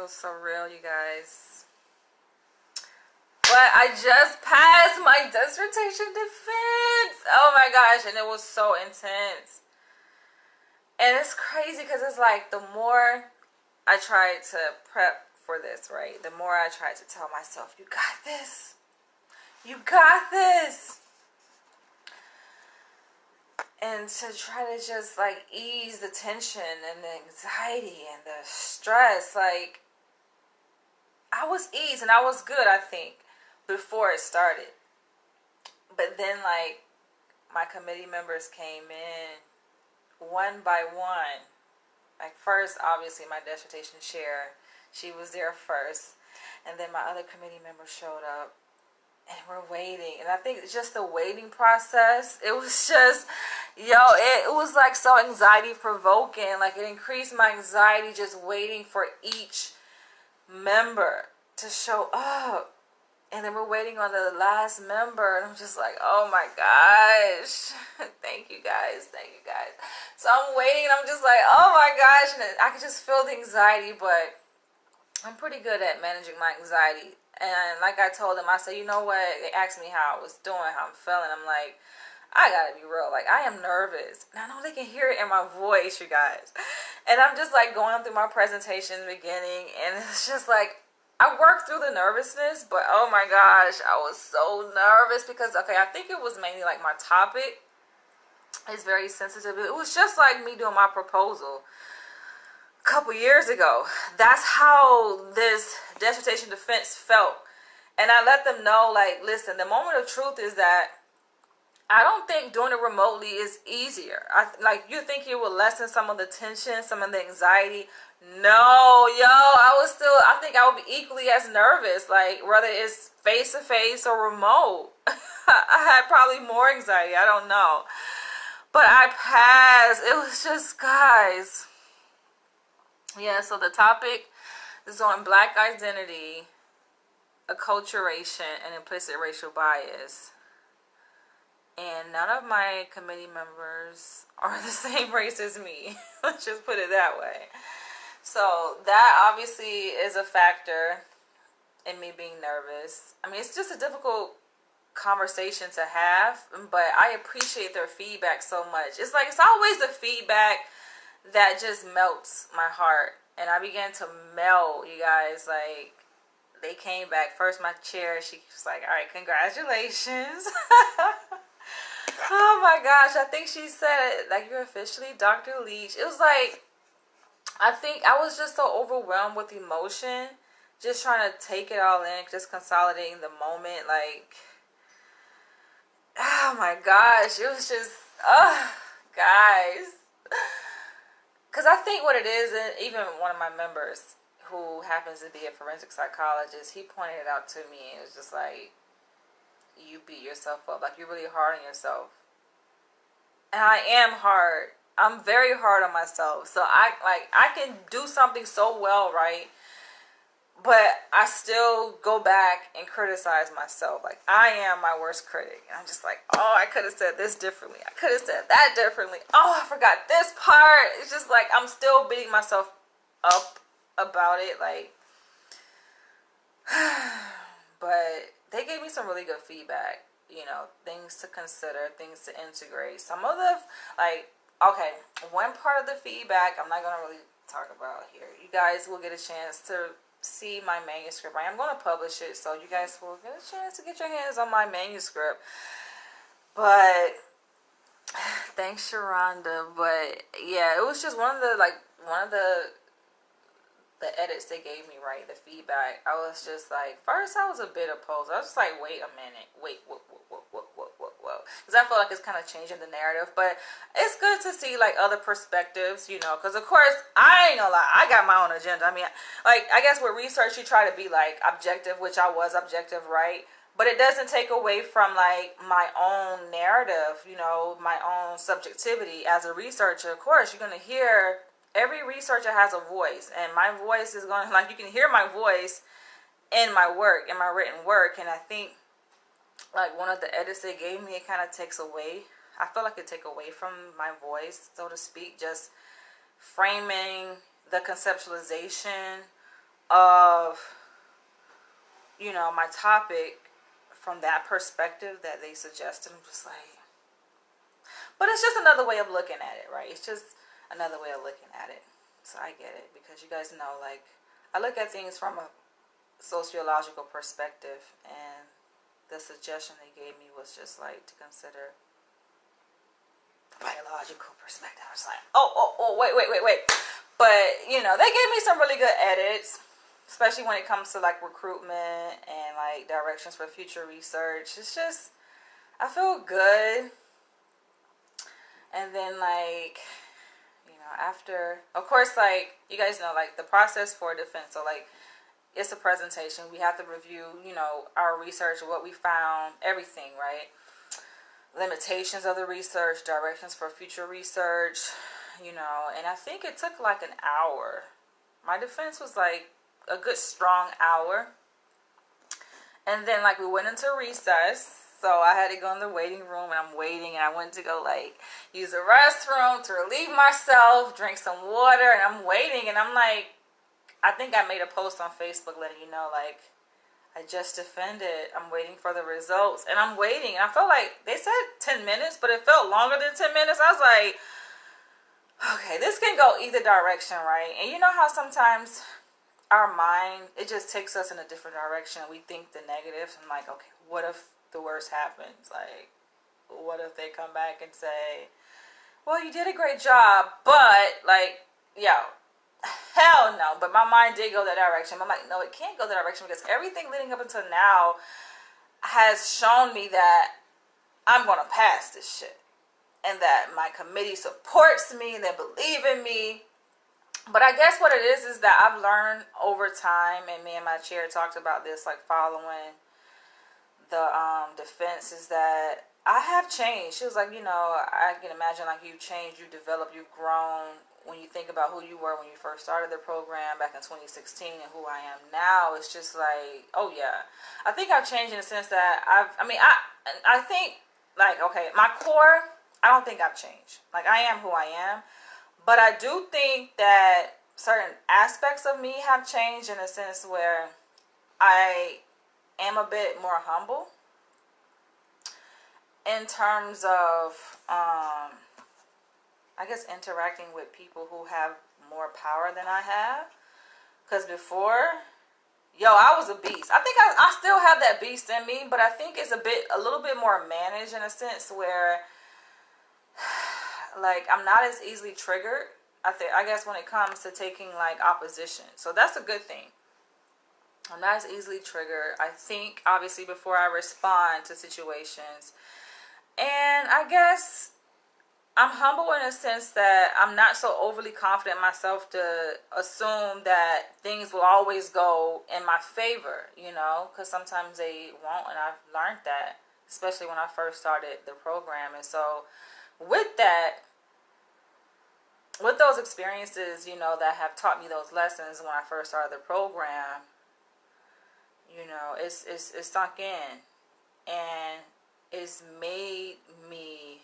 feels so real, you guys. But I just passed my dissertation defense. Oh my gosh, and it was so intense. And it's crazy because it's like the more I tried to prep for this, right, the more I tried to tell myself, you got this. You got this. And to try to just like ease the tension and the anxiety and the stress, like I was eased and I was good, I think, before it started. But then like my committee members came in one by one. Like first, obviously my dissertation chair, she was there first. And then my other committee members showed up. And we're waiting. And I think just the waiting process, it was just, it was like so anxiety provoking. Like it increased my anxiety just waiting for each member to show up. And then we're waiting on the last member. And I'm just like, oh my gosh. Thank you guys. Thank you guys. So I'm waiting and I'm just like, oh my gosh. And I could just feel the anxiety, but I'm pretty good at managing my anxiety. And like I told them, I said, you know what? They asked me how I was doing, how I'm feeling. I'm like, I gotta be real. Like, I am nervous. And I know they can hear it in my voice, you guys. And I'm just like going through my presentation in the beginning. And it's just like, I worked through the nervousness. But oh my gosh, I was so nervous because, okay, I think it was mainly like my topic is very sensitive. It was just like me doing my proposal couple years ago. That's how this dissertation defense felt. And I let them know, like, listen, the moment of truth is that I don't think doing it remotely is easier. Like, you think it will lessen some of the tension, some of the anxiety. No, I think I would be equally as nervous, like, whether it's face-to-face or remote. I had probably more anxiety, I don't know. But I passed. It was just, guys. Yeah, so the topic is on Black identity, acculturation, and implicit racial bias. And none of my committee members are the same race as me. Let's just put it that way. So that obviously is a factor in me being nervous. I mean, it's just a difficult conversation to have, but I appreciate their feedback so much. It's like, it's always the feedback that just melts my heart. And I began to melt, you guys. Like, they came back. First, my chair, she was like, all right, congratulations. Oh my gosh, I think she said, like, you're officially Dr. Leach. It was like, I think I was just so overwhelmed with emotion, just trying to take it all in, just consolidating the moment. Like, oh my gosh, it was just, guys. Because I think what it is, and even one of my members who happens to be a forensic psychologist, he pointed it out to me. It was just like, you beat yourself up. Like, you're really hard on yourself. And I am hard. I'm very hard on myself. So I can do something so well, right? But I still go back and criticize myself. Like, I am my worst critic. And I'm just like, oh, I could have said this differently. I could have said that differently. Oh, I forgot this part. It's just like, I'm still beating myself up about it. Like, but they gave me some really good feedback. You know, things to consider, things to integrate. Some of the, like, okay, one part of the feedback I'm not going to really talk about here. You guys will get a chance to see my manuscript. I am going to publish it, so you guys will get a chance to get your hands on my manuscript. But thanks, Sharonda. But yeah, it was just one of the edits they gave me, right? The feedback. I was just like, first I was a bit opposed. I was just like, wait a minute. Wait, whoa. Because I feel like it's kind of changing the narrative. But it's good to see, like, other perspectives, you know. Because, of course, I ain't gonna lie. I got my own agenda. I mean, like, I guess with research, you try to be, like, objective, which I was objective, right? But it doesn't take away from, like, my own narrative, you know, my own subjectivity as a researcher. Of course, you're going to hear, every researcher has a voice. And my voice is going to, like, you can hear my voice in my work, in my written work. And I think, like, one of the edits they gave me, it kind of takes away, I feel like it take away from my voice, so to speak, just framing the conceptualization of, my topic from that perspective that they suggested. I'm just like, but it's just another way of looking at it, right? It's just another way of looking at it. So I get it, because you guys know, like, I look at things from a sociological perspective, and the suggestion they gave me was just like to consider the biological perspective. I was like, wait. But, they gave me some really good edits, especially when it comes to like recruitment and like directions for future research. It's just, I feel good. And then like, after, of course, like, you guys know, like, the process for defense. So like, it's a presentation. We have to review, our research, what we found, everything, right? Limitations of the research, directions for future research, and I think it took like an hour. My defense was like a good strong hour. And then like we went into recess. So I had to go in the waiting room, and I'm waiting, and I went to go like use the restroom to relieve myself, drink some water, and I'm waiting, and I'm like, I think I made a post on Facebook letting you know, like, I just defended. I'm waiting for the results, and I'm waiting, and I felt like they said 10 minutes, but it felt longer than 10 minutes. I was like, okay, this can go either direction, right? And you know how sometimes our mind, it just takes us in a different direction. We think the negatives. I'm like, okay, what if the worst happens? Like, what if they come back and say, well, you did a great job, but like, hell no. But my mind did go that direction. I'm like, no, it can't go that direction, because everything leading up until now has shown me that I'm going to pass this shit, and that my committee supports me and they believe in me. But I guess what it is that I've learned over time, and me and my chair talked about this, like following the defense, is that I have changed. She was like, I can imagine like you've changed, you've developed, you've grown. When you think about who you were when you first started the program back in 2016 and who I am now, it's just like, oh yeah, I think I've changed in the sense that I think like, okay, my core, I don't think I've changed. Like, I am who I am, but I do think that certain aspects of me have changed in a sense where I am a bit more humble in terms of, I guess, interacting with people who have more power than I have. Because before, I was a beast. I think I still have that beast in me, but I think it's a little bit more managed in a sense where, like, I'm not as easily triggered. I guess when it comes to taking like opposition, so that's a good thing. I'm not as easily triggered. I think obviously before I respond to situations, and I guess I'm humble in a sense that I'm not so overly confident in myself to assume that things will always go in my favor, because sometimes they won't, and I've learned that, especially when I first started the program. And so with that, with those experiences, that have taught me those lessons when I first started the program, it's sunk in, and it's made me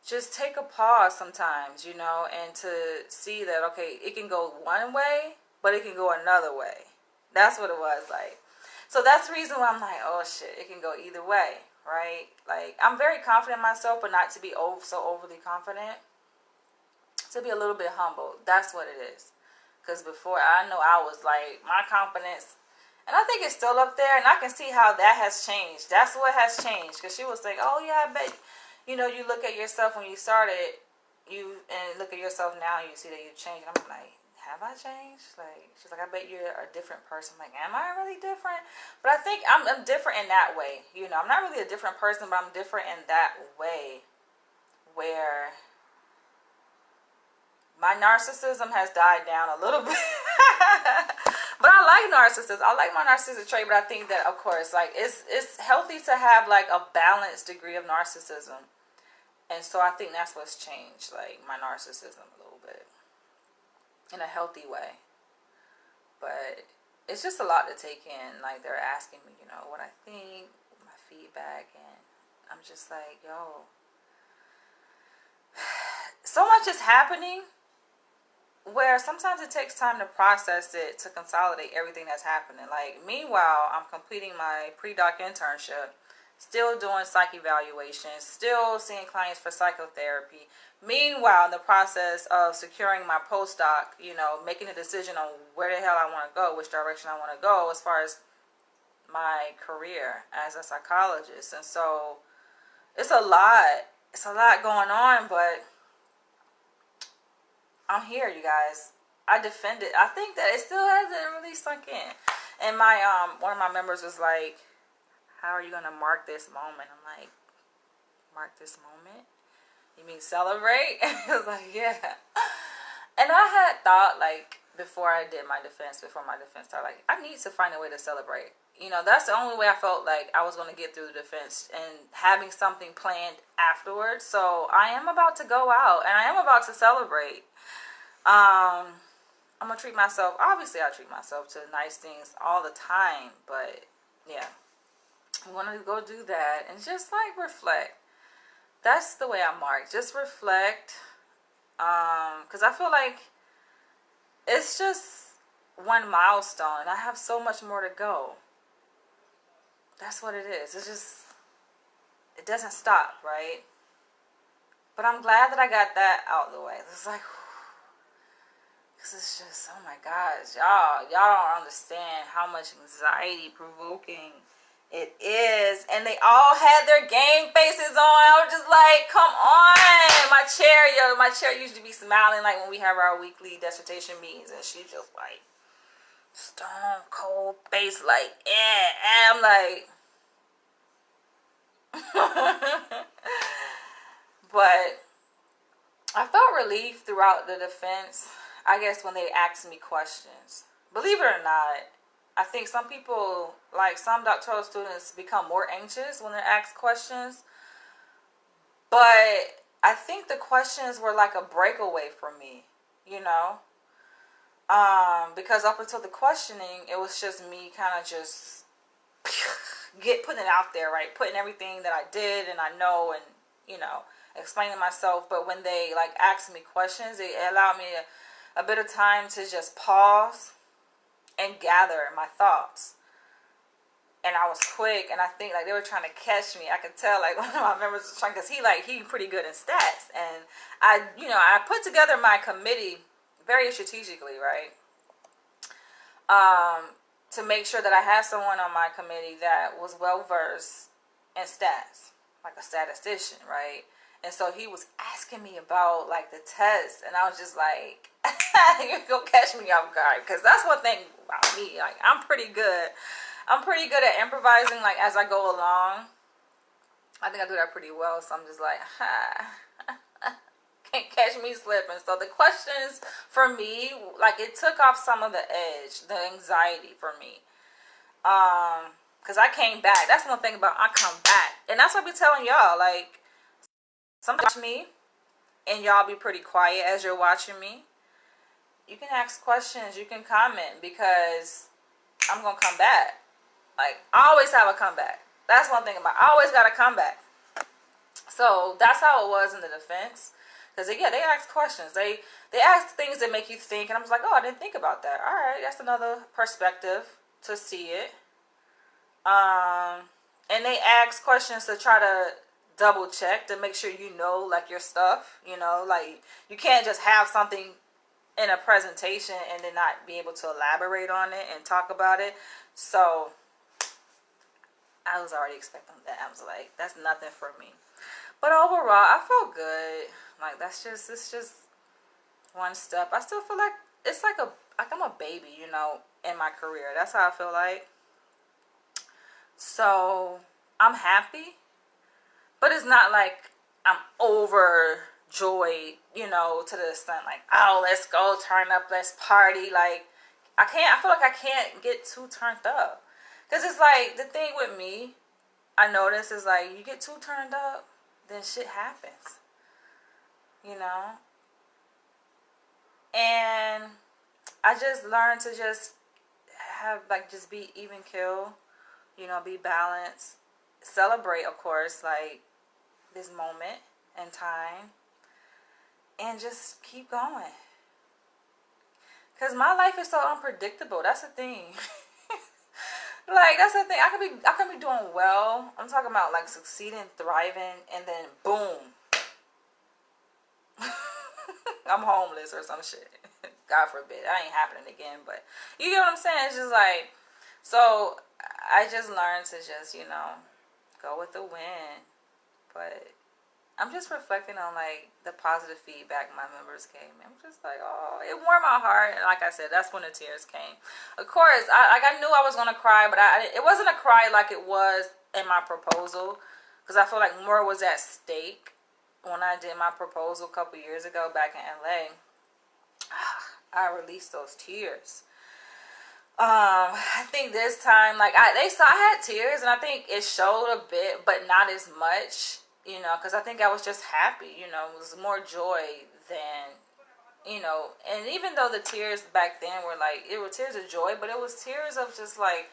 just take a pause sometimes, and to see that, okay, it can go one way, but it can go another way. That's what it was like. So that's the reason why I'm like, oh shit, it can go either way, right? Like, I'm very confident in myself, but not to be so overly confident. To be a little bit humble. That's what it is. Because before, I know I was like, my confidence, and I think it's still up there, and I can see how that has changed. That's what has changed. Because she was like, oh yeah, I bet, you look at yourself when you started, and look at yourself now, and you see that you've changed. And I'm like, have I changed? Like, she's like, I bet you're a different person. I'm like, am I really different? But I think I'm different in that way. I'm not really a different person, but I'm different in that way where my narcissism has died down a little bit. But I like narcissists. I like my narcissistic trait, but I think that, of course, like, it's healthy to have like a balanced degree of narcissism. And so I think that's what's changed, like, my narcissism a little bit in a healthy way. But it's just a lot to take in. Like, they're asking me, what I think, my feedback, and I'm just like, yo, so much is happening. where sometimes it takes time to process it, to consolidate everything that's happening. Like, meanwhile, I'm completing my pre-doc internship, still doing psych evaluations, still seeing clients for psychotherapy. Meanwhile, in the process of securing my postdoc, you know, making a decision on where the hell I want to go, which direction I want to go as far as my career as a psychologist. And so it's a lot. It's a lot going on, but I'm here, you guys. I defend it. I think that it still hasn't really sunk in. And my one of my members was like, "How are you gonna mark this moment?" I'm like, "Mark this moment? You mean celebrate?" I was like, "Yeah." And I had thought, like, before my defense started, like, I need to find a way to celebrate. You know, that's the only way I felt like I was going to get through the defense, and having something planned afterwards. So I am about to go out, and I am about to celebrate. I'm going to treat myself. Obviously, I treat myself to nice things all the time. But, yeah. I want to go do that and just, like, reflect. That's the way I mark. Just reflect. Because I feel like it's just one milestone, and I have so much more to go. That's what it is. It's just, it doesn't stop, right? But I'm glad that I got that out of the way. It's like, because it's just, oh my gosh, y'all don't understand how much anxiety provoking it is. And they all had their game faces on. I was just like, come on. My chair used to be smiling like when we have our weekly dissertation meetings, and she just like stone cold face, like, and I'm like, but I felt relief throughout the defense, I guess, when they asked me questions. Believe it or not, I think some people, like some doctoral students, become more anxious when they're asked questions. But I think the questions were like a breakaway for me, you know? Because up until the questioning, it was just me kind of just putting it out there, right? Putting everything that I did and I know, and, you know, explaining myself. But when they like asked me questions, it allowed me a bit of time to just pause and gather my thoughts. And I was quick, and I think like they were trying to catch me. I could tell like one of my members was trying, because he pretty good in stats, and I put together my committee very strategically, right? To make sure that I had someone on my committee that was well versed in stats, like a statistician, right? And so he was asking me about like the tests, and I was just like, "You're gonna catch me off guard," because that's one thing about me. Like I'm pretty good at improvising, like as I go along. I think I do that pretty well. So I'm just like, can't catch me slipping. So the questions for me, like it took off some of the edge, the anxiety for me. Because I came back. That's one thing about I come back. And that's what I be telling y'all. Like, sometimes watch me and y'all be pretty quiet as you're watching me. You can ask questions. You can comment, because I'm going to come back. Like, I always have a comeback. That's one thing about it. I always got a comeback. So that's how it was in the defense. Because, yeah, they asked questions. They asked things that make you think. And I'm just like, oh, I didn't think about that. All right, that's another perspective to see it. And they ask questions to try to double check, to make sure you know, like, your stuff. You know, like, you can't just have something in a presentation and then not be able to elaborate on it and talk about it. So I was already expecting that. I was like, that's nothing for me. But overall, I felt good. Like, it's just one step. I still feel like it's like I'm a baby, you know, in my career. That's how I feel like. So I'm happy, but it's not like I'm overjoyed, you know, to the extent like, oh, let's go turn up, let's party. Like, I feel like I can't get too turned up. Because it's like, the thing with me, I notice, is like, you get too turned up, then shit happens. You know? And I just learned to just just be even keel, you know, be balanced. Celebrate, of course, like, this moment in time. And just keep going. Because my life is so unpredictable. That's the thing. Like, that's the thing. I could be doing well. I'm talking about like succeeding, thriving, and then boom. I'm homeless or some shit. God forbid. That ain't happening again. But you get what I'm saying? It's just like, so I just learned to just, go with the wind. But I'm just reflecting on like the positive feedback my members gave me. I'm just like, oh, it warmed my heart. And like I said, that's when the tears came. Of course, I knew I was gonna cry, but it wasn't a cry like it was in my proposal, because I feel like more was at stake when I did my proposal a couple years ago back in LA. I released those tears. I think this time, like they saw I had tears, and I think it showed a bit, but not as much. Because I think I was just happy, it was more joy than, and even though the tears back then were like, it were tears of joy, but it was tears of just like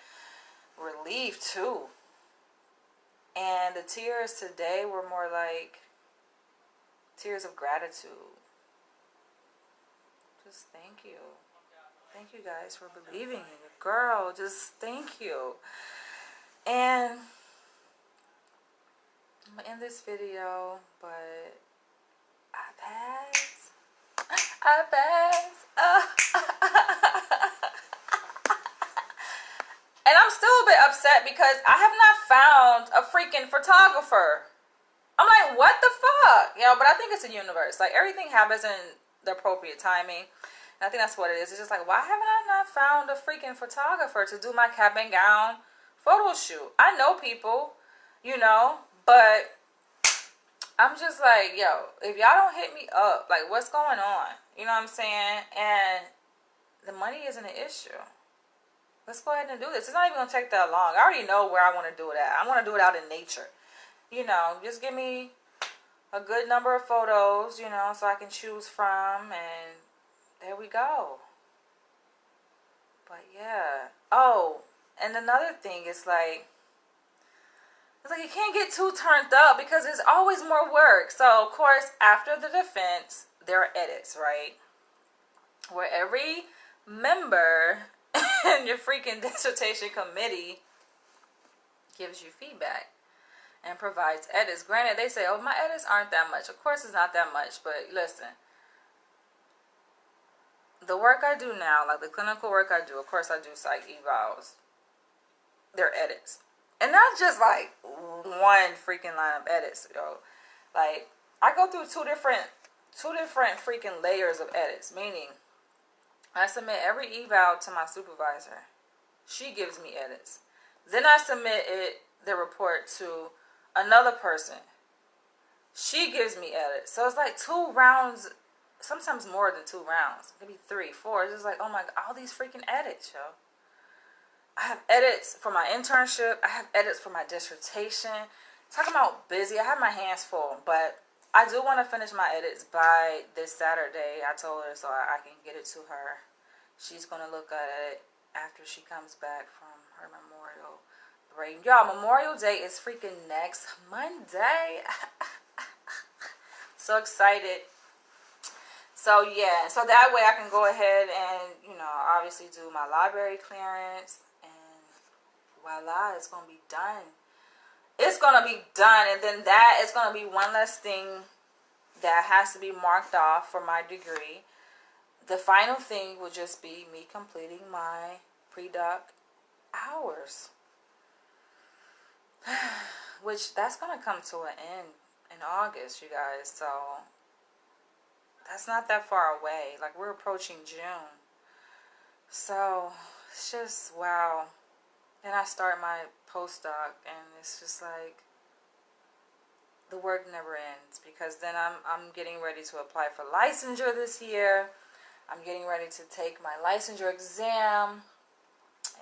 relief too. And the tears today were more like tears of gratitude. Just thank you. Thank you guys for believing in your girl. Just thank you. And I'm gonna end this video, but I pass. I pass. And I'm still a bit upset because I have not found a freaking photographer. I'm like, what the fuck? But I think it's a universe. Like, everything happens in the appropriate timing. And I think that's what it is. It's just like, why haven't I not found a freaking photographer to do my cap and gown photo shoot? I know people, but I'm just like, if y'all don't hit me up, like, what's going on? You know what I'm saying? And the money isn't an issue. Let's go ahead and do this. It's not even going to take that long. I already know where I want to do it at. I want to do it out in nature. Just give me a good number of photos, so I can choose from, and there we go. But yeah. Oh, and another thing is like, it's like you can't get too turned up because there's always more work. So, of course, after the defense, there are edits, right? Where every member in your freaking dissertation committee gives you feedback and provides edits. Granted, they say, oh, my edits aren't that much. Of course, it's not that much. But listen, the work I do now, like the clinical work I do, of course, I do psych evals. They're edits. And not just like one freaking line of edits, Like, I go through two different freaking layers of edits. Meaning, I submit every eval to my supervisor. She gives me edits. Then I submit the report to another person. She gives me edits. So it's like 2 rounds, sometimes more than 2 rounds. It could be 3, 4. It's just like, oh my God, all these freaking edits, I have edits for my internship. I have edits for my dissertation. Talking about busy. I have my hands full. But I do want to finish my edits by this Saturday. I told her so I can get it to her. She's going to look at it after she comes back from her memorial break. Y'all, Memorial Day is freaking next Monday. So excited. So yeah, so that way I can go ahead and, obviously do my library clearance. Voila, it's going to be done. It's going to be done. And then that is going to be one less thing that has to be marked off for my degree. The final thing will just be me completing my pre-doc hours. Which, that's going to come to an end in August, you guys. So, that's not that far away. Like, we're approaching June. So, it's just, wow. And I start my postdoc, and it's just like, the work never ends, because then I'm getting ready to apply for licensure this year. I'm getting ready to take my licensure exam,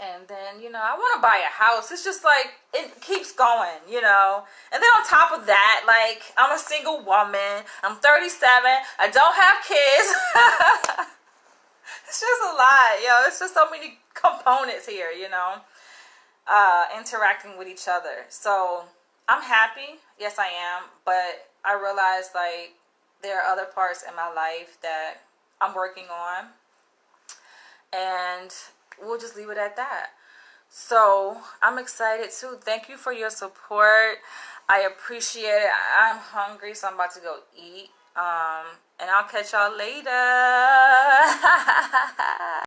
and then, I want to buy a house. It's just like, it keeps going, And then on top of that, like, I'm a single woman. I'm 37. I don't have kids. It's just a lot, It's just so many components here, interacting with each other. So I'm happy. Yes, I am. But I realize, like, there are other parts in my life that I'm working on. And we'll just leave it at that. So I'm excited too. Thank you for your support. I appreciate it. I'm hungry, so I'm about to go eat. And I'll catch y'all later.